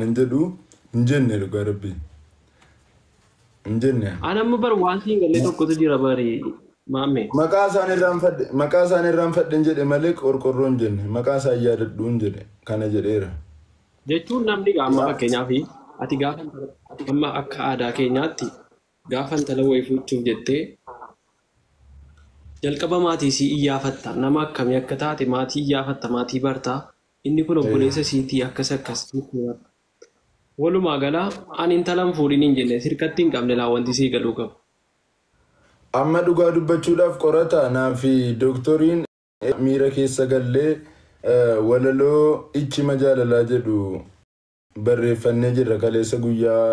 نجدو نجنة ربي نجنة أنا مبر وانتين قال لي تو كتير جرا باري مامي مكاسان الرامفد نجد ملك أو كورون جنة مكاسا يارد دون جنة كان جريرة جتون نامني قام كينيا في أتي قافن أما أكا أدا كينياتي قافن تلوي فوتشوف جتة jalqaba maatii si iyyafatta nama akkam akka taate maatii iyyafatta maatii barta inni kun obboleessa siitii akkas walumaa gala ani intalan fuudhiniin jenne sirkatti hin qabne laa wanti sii galuu qabu amma dhugaa dubbachuudhaaf qorata naafi doktoriin miira keessa gallee walaloo ichima jaalalaa jedhu barreeffannee jirra kaleessa guyyaa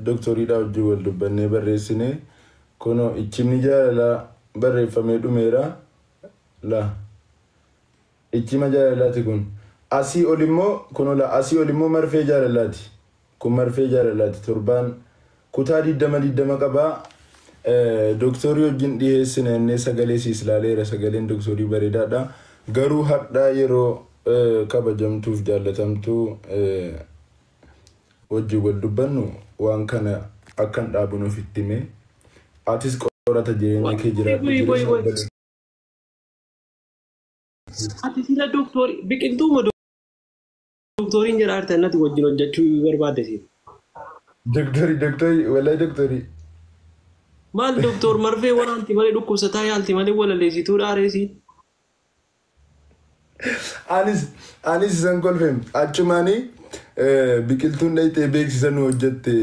doktoriidhaa wajjin wal dubbannee barreessine kuno ichimni jaalalaa barreeffamee dhumeera la ichima jaalalaati kun asii olimmoo kunola asii olimmoo marfee jaalalaati kun marfee jaalalaati torbaan kutaa 20 qabaa doktorii wajjin dhiyeessine innee sagalee siis laaleera sagaleen doktorii bareedaadha garuu hadhaa yeroo kabajamtuuf jaallatamtuu wajjin wal dubbannu waan kana akkan dhaabunuuf itti hime atis qorata jireenya kee jiraatu ati sila doktori biqiltuuma doktoriin jedha artannati wajjin hojjechuu barbaadde si doktori wallahi doktori maal doktor marfee waraanti malee dhukkubsataa yaalti malee walaleessituu dhaareesi anis san kolfem achumaani biqiltuun dhayxee beeksisan hojjette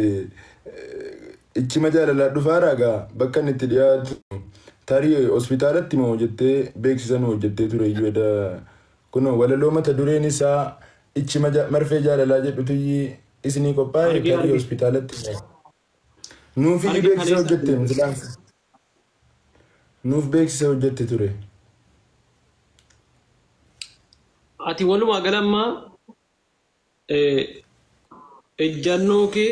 ichima jaalalaa dhufaaraa bakka inni itti dhiyaatu tarii hospitaalatti moo jettee beeksisan hojjettee ture iyyuu kuno walaloo mata dureen isaa ichima marfee jaalalaa jedhutu isinii qophaa'e tarii hospitaalatti nuuf beeksisa hojjette mislaansa nuuf beeksisa hojjette ture ati walumaa galammaa ejjannoo kee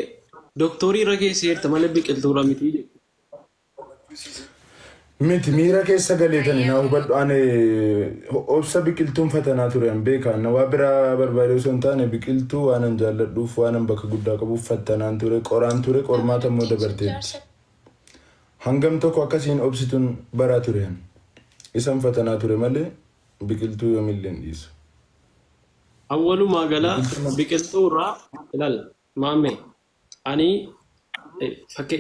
doktorii irra keessa jirta malee biqiltuura miti miti miira keessa galeetani na hubadhu ani obsa biqiltuun fatanaa turen beekaa na waa biraa barbaade osoo hin taane biqiltuu waanan jaalladhuuf waanan bakka guddaa qabuuf fattanaan ture qoraan ture qormaata immoo dabarteetti hangam tokko akkasiin obsituun baraa turen isan fatanaa ture malee biqiltuu yoomillee hin dhiisu awwalumaa gala biqiltuu irraa ilaal maamee ani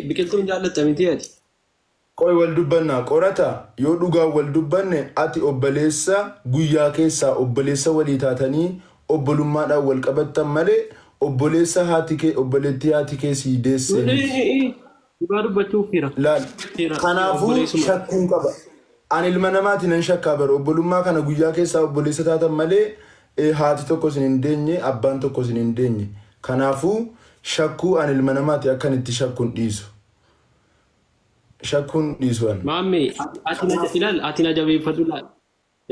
biqiltuun jaallatta miti ati qoy wal dubbanna qorata yoo dhugaa wal dubbanne ati obbaleessa guyyaa keessaa obbaleessa walii taatanii obbolummaadhaan wal qabattan malee obboleessa haati kee obboleettii haati kee sii deesse dhugaa dubbachuuf fira kanaafuu shakkuun qaba ani ilma namaati nan shakkaa bara obbolummaa kana guyyaa keessaa obboleessa taatan malee haati tokko sin hin deenye abbaan tokko sin hin deenye kanaafuu shakkuu an ilma namaati akkan itti shakkuun dhiisu shakkuun dhiisuwan maammi ati na jabeeffadhu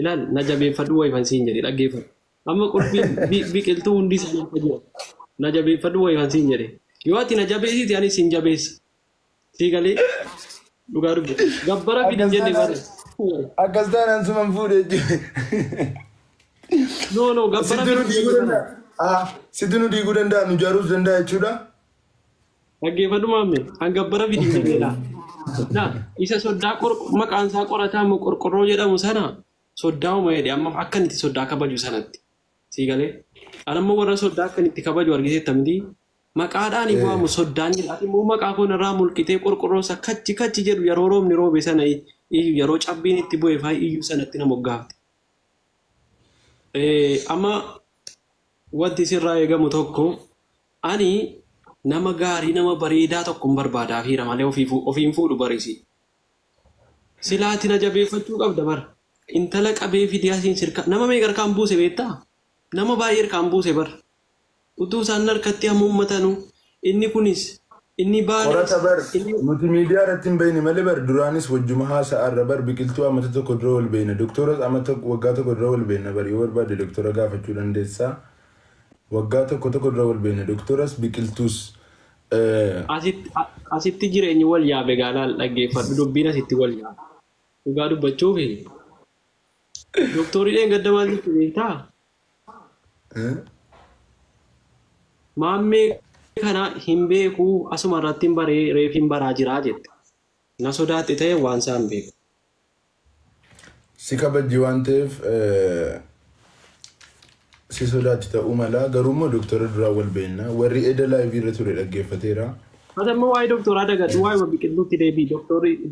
ilaal na jabeeffadhu wayfansiin jedhe dhaggeeffadhu amma qurbiin biqiltuu hundi isaanii akka jiru na jabeeffadhu wayfansiin jedhe yoo ati na jabeessiti ani sin jabeessa sii galee dhugaa dubbe gabbara fidin jenne bare akkas taanaan suman fuudhee jiru no gabbara fidin sidinu diiguu danda'a nu jaaruus danda'a jechuudha. Dhaggeeffadhu maammi hanga bara fidin jedheedha. Isa soddaa maqaan isaa qorataa qorqorroo jedhamu sana soddaa uma jedhe amma akkan itti soddaa kabaju sanatti. Sii galee anammoo warra soddaa akkan itti kabaju argiteetta miti maqaadhaan hin waamu soddaan jedha ati immoo maqaa kun irraa mulqitee qorqorroo isa kachi jedhu yeroo roobni roobe sana yeroo cabbiin itti bu'ee faa iyyuu sanatti nama moggaafte. Amma wanti sirraa eegamu tokko ani nama gaarii nama bareedaa tokko hin barbaadaa fiira malee ofiin fuudhu barisi. Silaati na jabeeffachuu qabda bara. Intala qabee fidiyaasiin sirka nama meeqa harkaan buuse beektaa? Nama baay'ee harkaan buuse bara. Utuu isaan harkatti hamma uummatanu inni kunis inni baala. Qorata bar nuti miidiyaa irratti hin beekne malee bar duraanis wajjuma haasa'arra bar biqiltuu amata tokko dura wal beekna doktooras amata waggaa tokko dura wal beekna bar yoo barbaade doktora gaafachuu dandeessaa. Waggaa tokko dura wal beekna doktoras biqiltuus. Asitti jireenyi wal yaabe gaalaal dhaggeeffadhu dubbiin asitti wal yaabe. Dhugaa dubbachuuf doktoriidhaan gadda maal jechuun beektaa? maammee kana hin beeku asuma irratti hin baree reefin baraa jiraa jette. Na sodaatti ta'e waan isaan beeku. Si kabajji waan ta'eef si sodaatti ta'uu mala garuummoo doktora duraa wal beekna warri eda laayivii irra ture dhaggeeffateera. Ati ammoo waa'ee doktoraa dagadhu waa'ee biqiltuutti deebii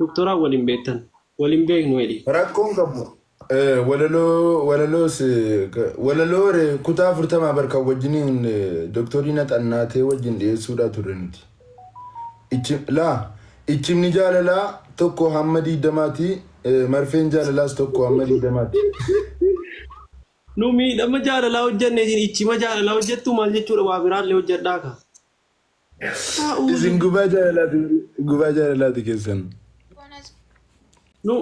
doktoraa waliin beektan waliin beeknu jedhi. Rakkoon qabu walaloo kutaa 40 barka wajjiniin doktoriin xannaatee wajjin dhiyeessuudhaa turre nuti. Ichimni jaalalaa tokko hamma 20 marfeen jaalalaas tokko hamma 20. Nu miidhama jaalalaa hojjanneetiin ichima jaalalaa hojjettu maal jechuudha waa biraallee hojjedhaa ka. Isin gubaa jaalalaati keessan. Nu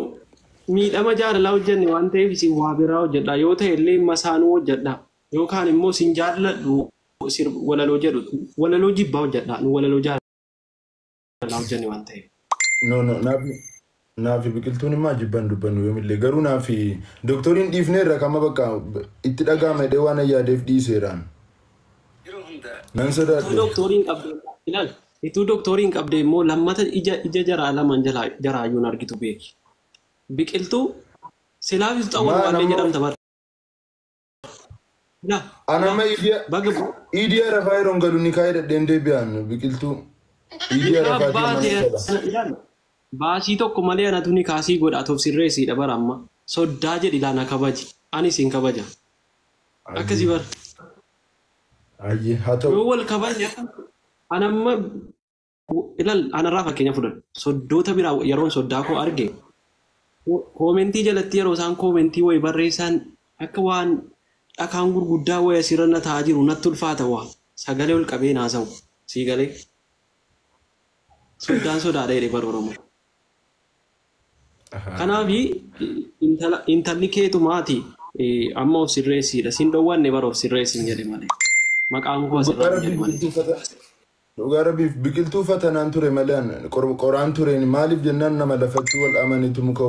miidhama jaalalaa hojjenne waan ta'eef isin waa biraa hojjedhaa yoo ta'e illee masaanuu hojjedhaa yookaan immoo isin jaalladhu walaloo jedhu walaloo jibbaa hojjedhaa nu walaloo jaalalaa hojjenne waan ta'eef. Naafi biqiltuun immoo jibban dubbannu yoomillee garuu naafi doktoriin dhiifneerra kama bakka itti dhagaame dhee waan yaadeef dhiiseeraan. Nan sodaadhe. Ituu doktoriin qabde immoo lammata ija jaraa lamaan jaraayyuun argitu beeki. Biqiltuu silaafis xawwan waan jedhamta bara. Anama idiyaa rafaa yeroon galu ni kaa'ee dhadheen deebi'an biqiltuu. Idiyaa rafaa baasii tokko malee anatu ni kaasii godhaatuuf sirreessiidha bara amma soddaa jedhi laana kabaji ani siin kabaja akkasii bara. Haa ta'u. Yoo wal kabaja anamma ilal anarraa fakkeenya fudhadhu soddoota biraa yeroon soddaa koo arge koomentii jalatti yeroo isaan koomentii wayi barreessan akka waan dhakaan gurguddaa wayi asirra taa'aa jiru natti ulfaata waa sagalee ol qabee naasa'u sii galee soddaan sodaadha jedhee bara Oromoo. Kanaaf intalli keetu maati amma of sirreessiidha sin dhowwanne bara of sirreessin jedhe malee maqaan koo asirraa jedhe malee. Dhugaa rabbiif biqiltuu fatanaan ture malee qoraan tureen maaliif jennaan nama lafatti wal amanitu muka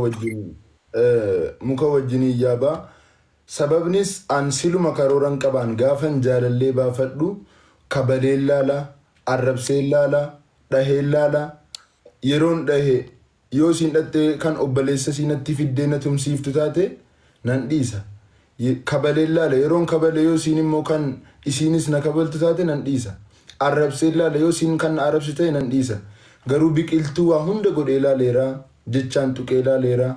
wajjin iyyaabaa sababnis an siluma karooran qabaan gaafan jaalallee baafadhu kabaleen laalaa arrabseen laalaa dhaheen laalaa yeroon dhahee yoo siin dhattee kan obboleessa siinatti fiddee na tumsiiftu taate nan dhiisa. Kabaleen laala yeroon kabalee yoo siin immoo kan isiinis na kabaltu taate nan dhiisa. Arrabseen laala yoo siin kan na arrabsu ta'e nan dhiisa. Garuu biqiltuu waa hunda godhee laaleeraa jechaan tuqee laaleeraa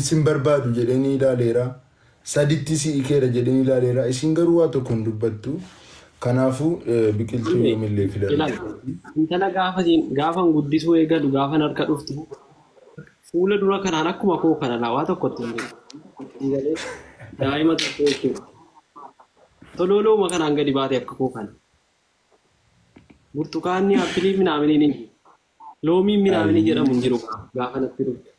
sin barbaadu jedhanii laaleeraa saditti si'i keera jedhanii laaleeraa isin garuu waa tokko hin dubbattu. Kanaafuu biqiltuu yoomillee filadha. Intala gaafan guddisuu eegalu gaafan harka dhuftu fuula dura kanaan akkuma koo kana lawaa tokkotti hin jiru. Daa'ima tokko jechuudha. Toloolooma kanaan gadi baate akka koo kana. Burtukaanni appilii minaaminiin hin jiru. Loomiin minaaminiin jedhamu hin jiru gaafa natti dhuftu.